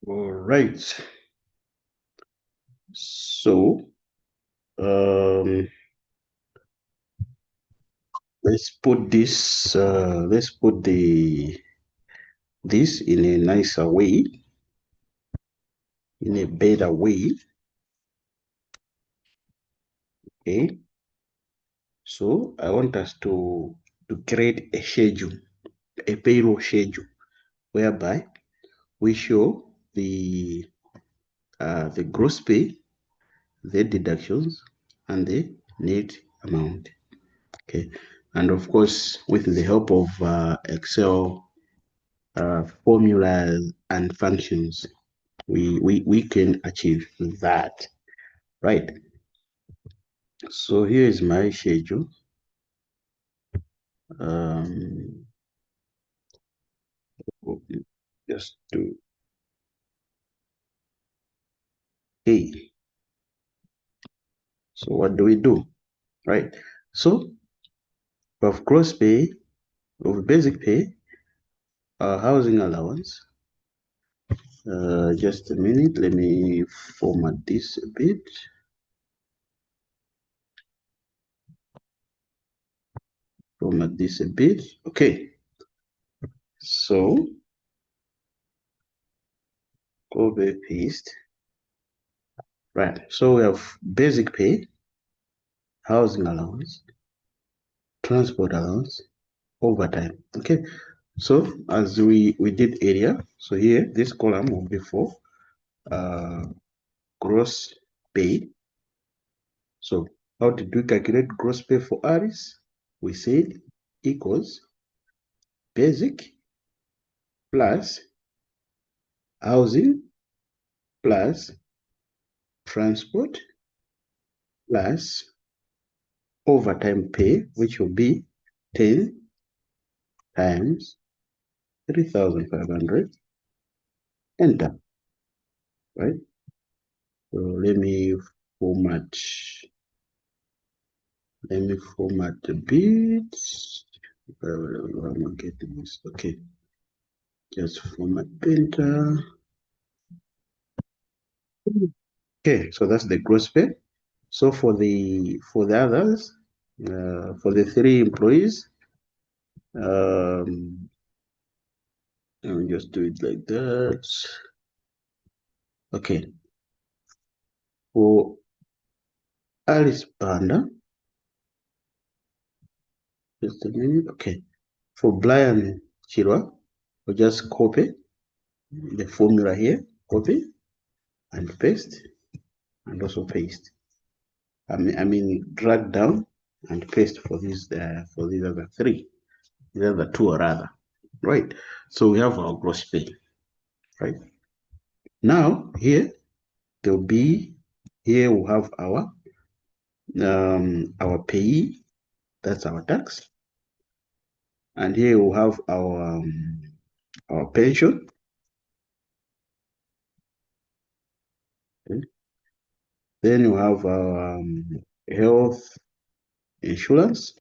All right. So let's put this. Let's put this in a nicer way, in a better way. Okay. So I want us to create a schedule, a payroll schedule, whereby we show the gross pay, the deductions, and the net amount. Okay, and of course, with the help of Excel formulas and functions, we can achieve that, right? So here is my schedule. Just do A. So what do we do, right? So we have gross pay, we have basic pay, housing allowance. Just a minute, let me format this a bit. Format this a bit. Okay. So copy paste. Right. So we have basic pay, housing allowance, transport allowance, overtime. Okay. So as we did earlier, so here this column will be for gross pay. So how did we calculate gross pay for Aris? We said equals basic plus housing plus transport plus overtime pay, which will be 10 times 3,500, enter, right? So let me format a bit. I'm not getting this. Okay, just format enter. Okay, so that's the gross pay. So for the others, for the 3 employees, let me just do it like that. Okay, for Alice Panda, just a minute. Okay, for Brian Chirwa, we'll just copy the formula here, copy and paste, and also paste. I mean drag down and paste for these other 3, the other 2 or rather, right? So we have our gross pay, right? Now here there'll be, here we have our payee, that's our tax, and here we have our pension. Okay. Then we have our health insurance.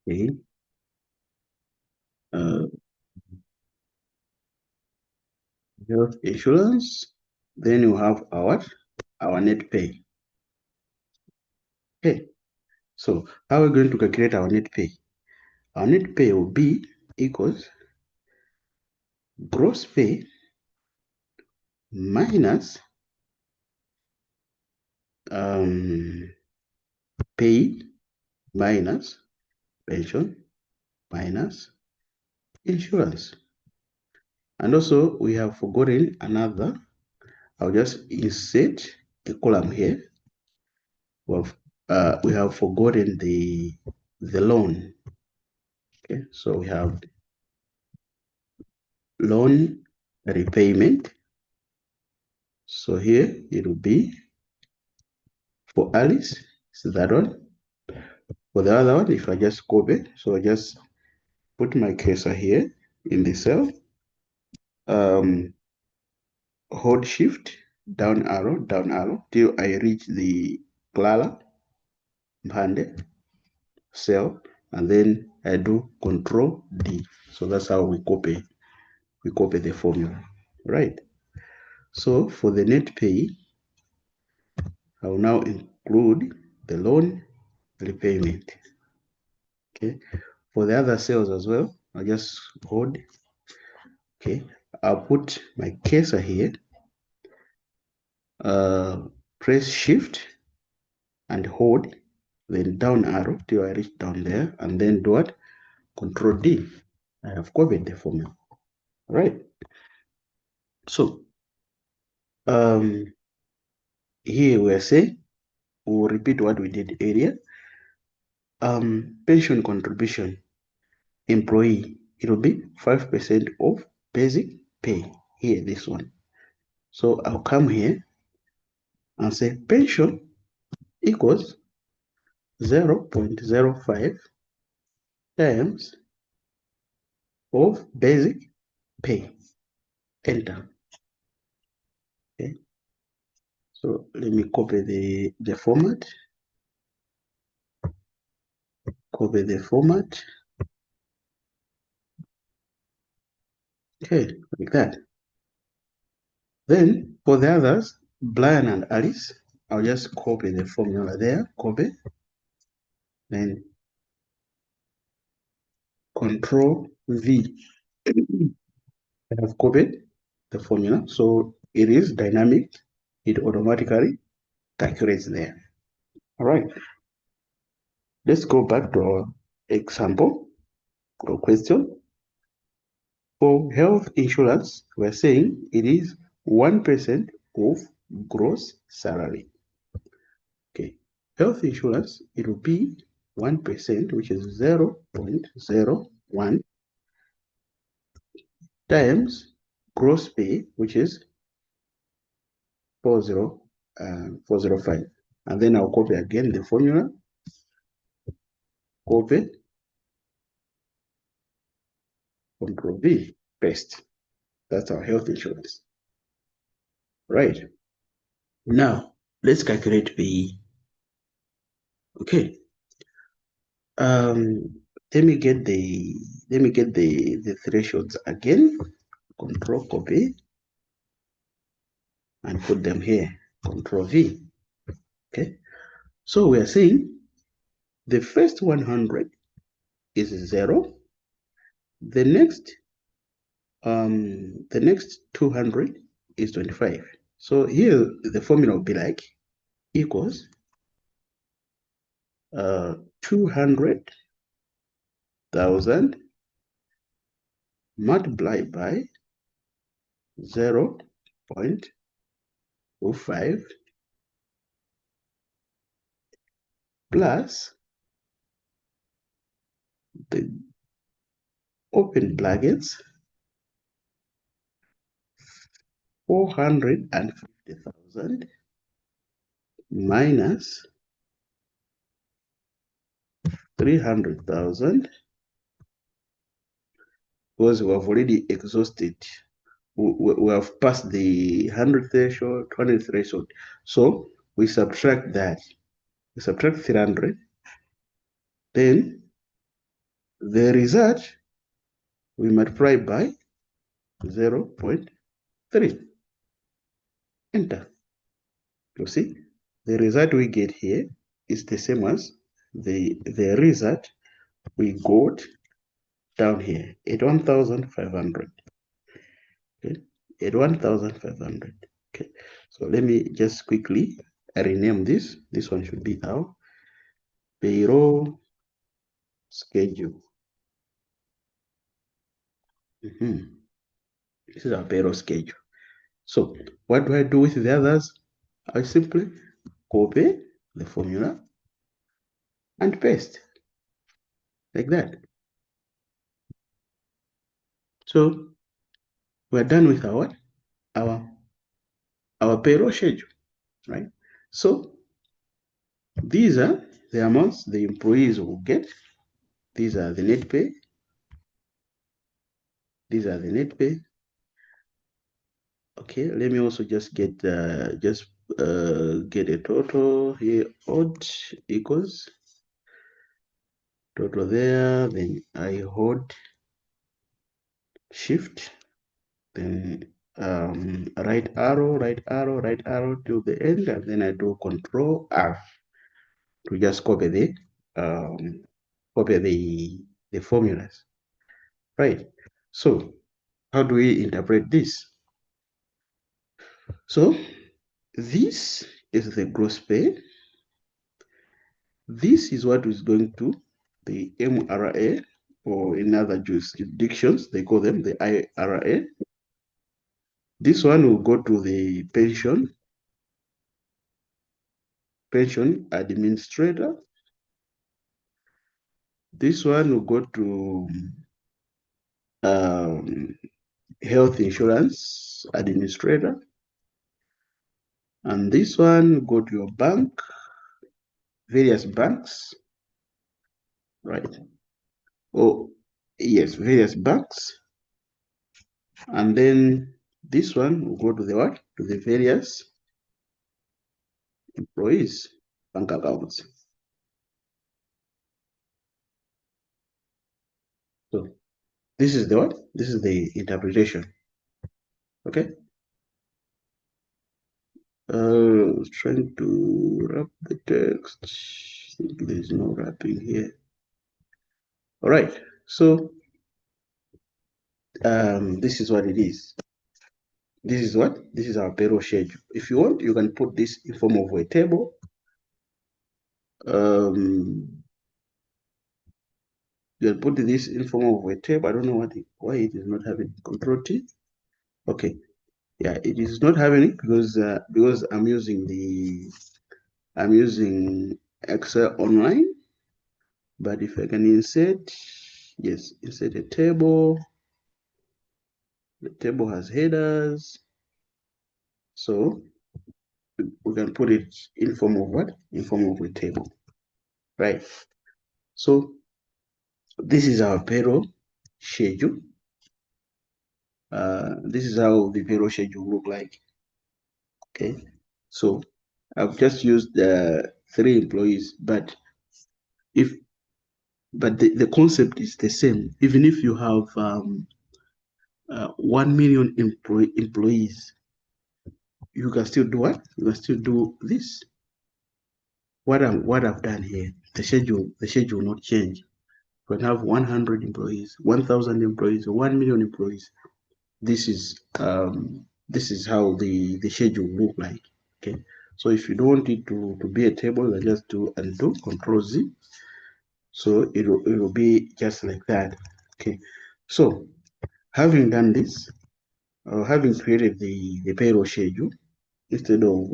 Okay. Health insurance. Then you have our net pay. Okay. So how are we going to calculate our net pay? Our net pay will be equals gross pay minus pay minus pension minus insurance. And also we have forgotten another. I'll just insert a column here. We have forgotten the loan. Okay, so we have loan repayment. So here it will be for Alice, so that one. For the other one, if I just copy, so I just put my cursor here in the cell, hold shift, down arrow till I reach the Clara Mpande cell, and then I do Control D. So that's how we copy we copy the formula, right? So for the net pay, I will now include the loan repayment. Okay. For the other cells as well, I'll just hold. Okay. I'll put my cursor here. Press Shift and hold, then down arrow till I reach down there, and then do what? Control D. I have copied the formula. All right. So here we are saying we'll repeat what we did earlier. Pension contribution, employee, it will be 5% of basic pay. Here, this one. So I'll come here and say pension equals 0.05 times of basic pay. Enter. Okay. So let me copy the format. Copy the format. Okay, like that. Then for the others, Brian and Alice, I'll just copy the formula there. Copy. Then Control V. I have copied the formula, so it is dynamic. It automatically calculates there. All right. Let's go back to our example or question. For health insurance, we're saying it is 1% of gross salary. Okay. Health insurance, it will be 1%, which is 0.01 times gross pay, which is 405. And then I'll copy again the formula. Copy, Control V, paste. That's our health insurance. Right. Now, let's calculate PE. Okay. Let me get the thresholds again. Control copy and put them here. Control V. Okay. So we are saying the first 100 is 0. The next 200 is 25. So here the formula will be like equals 200,000 multiplied by 0.05 plus the open brackets 450,000 minus 300,000, because we have already exhausted. We have passed the 100 threshold, 200 threshold. So we subtract that. We subtract 300. Then the result we multiply by 0.3. Enter. You see, the result we get here is the same as the result we got down here at 1,500. Okay, at 1,500. Okay, so let me just quickly rename this. This one should be our payroll schedule. This is our payroll schedule. So what do I do with the others? I simply copy the formula and paste like that. So we're done with our payroll schedule, right? So these are the amounts the employees will get. These are the net pay. These are the net pay. Okay, let me also just get a total here. Odd equals total there. Then I hold Shift then right arrow, right arrow, right arrow to the end, and then I do Control R to just copy the formulas, right? So how do we interpret this? So this is the gross pay. This is what is going to the MRA, or in other jurisdictions, they call them the IRA. This one will go to the pension administrator. This one will go to um, health insurance administrator. And this one go to your bank, various banks, right? Oh, yes, various banks. And then this one will go to the what? To the various employees' bank accounts. So this is the what? This is the interpretation. Okay. Trying to wrap the text. I think there's no wrapping here. All right. So this is what it is. This is what? This is our payroll schedule. If you want, you can put this in form of a table. You can put this in form of a table. I don't know why it is not having Control T. Okay. Yeah, it is not having it because I'm using Excel online. But if I can insert, yes, insert a table. The table has headers. So we can put it in form of what? In form of a table, right? So this is our payroll schedule. This is how the payroll schedule look like. Okay, so I've just used 3 employees, but the concept is the same. Even if you have 1 million employees, you can still do what? You can still do this. What I've done here, the schedule will not change. You can have 100 employees, 1,000 employees, 1 million employees. This is how the schedule look like. Okay, so if you don't want it to be a table, then just do undo, Control Z. So it will be just like that. Okay, so having done this, having created the payroll schedule, instead of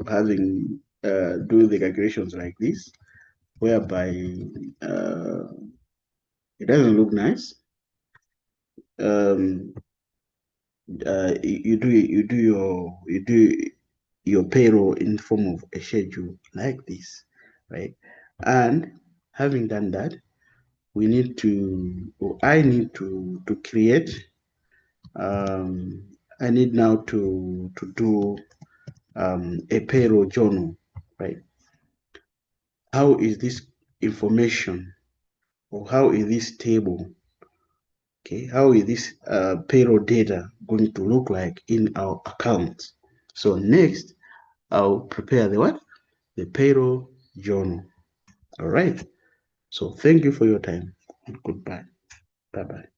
having do the calculations like this, whereby it doesn't look nice. You do your payroll in form of a schedule like this, right? And having done that, we need to, or I need to create. I need now to do a payroll journal, right? How is this information, or how is this table, okay? How is this payroll data going to look like in our accounts? So next, I'll prepare the what? The payroll journal. All right. So thank you for your time, and goodbye. Bye-bye.